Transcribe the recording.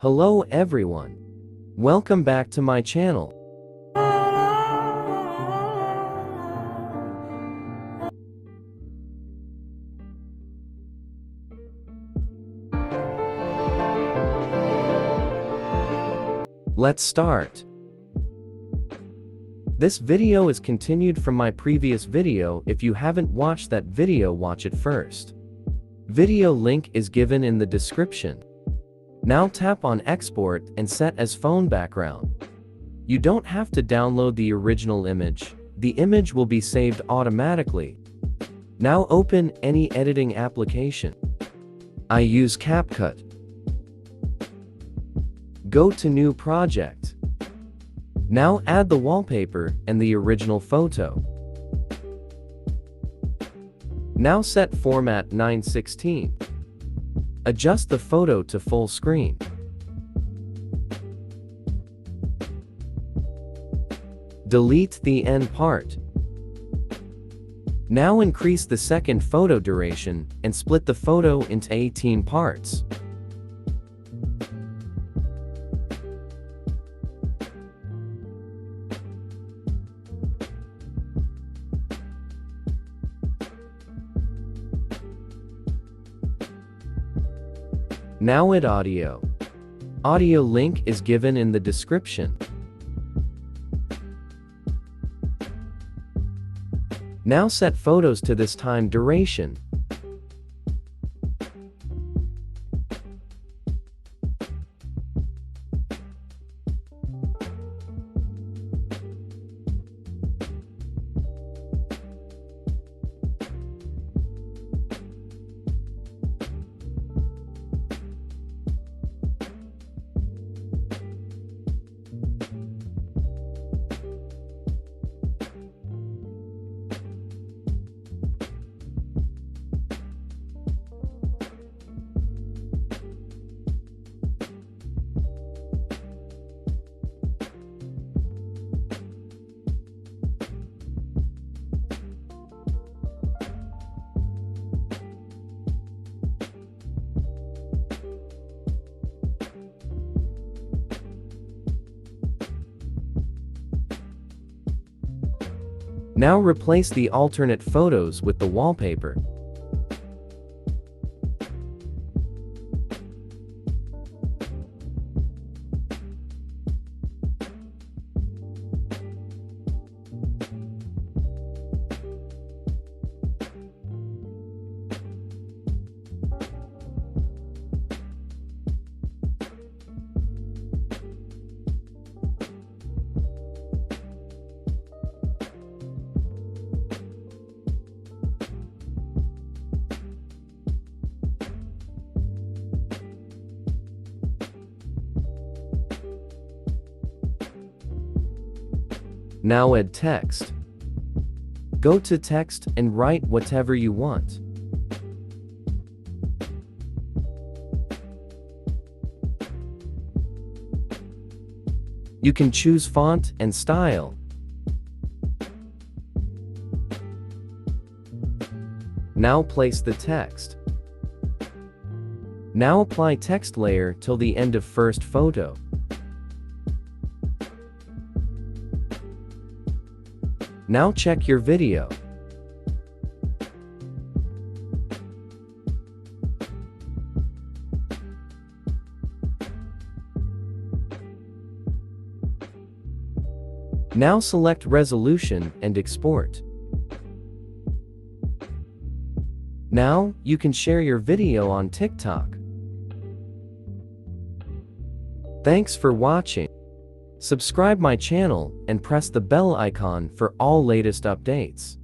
Hello everyone. Welcome back to my channel. Let's start. This video is continued from my previous video. If you haven't watched that video, watch it first. Video link is given in the description. Now tap on export and set as phone background. You don't have to download the original image. The image will be saved automatically. Now open any editing application. I use CapCut. Go to new project. Now add the wallpaper and the original photo. Now set format 9:16. Adjust the photo to full screen. Delete the end part. Now increase the second photo duration and split the photo into 18 parts. Now add audio. Audio link is given in the description. Now set photos to this time duration. Now replace the alternate photos with the wallpaper. Now add text. Go to text and write whatever you want. You can choose font and style. Now place the text. Now apply text layer till the end of first photo. Now check your video. Now select resolution and export. Now, you can share your video on TikTok. Thanks for watching. Subscribe my channel and press the bell icon for all latest updates.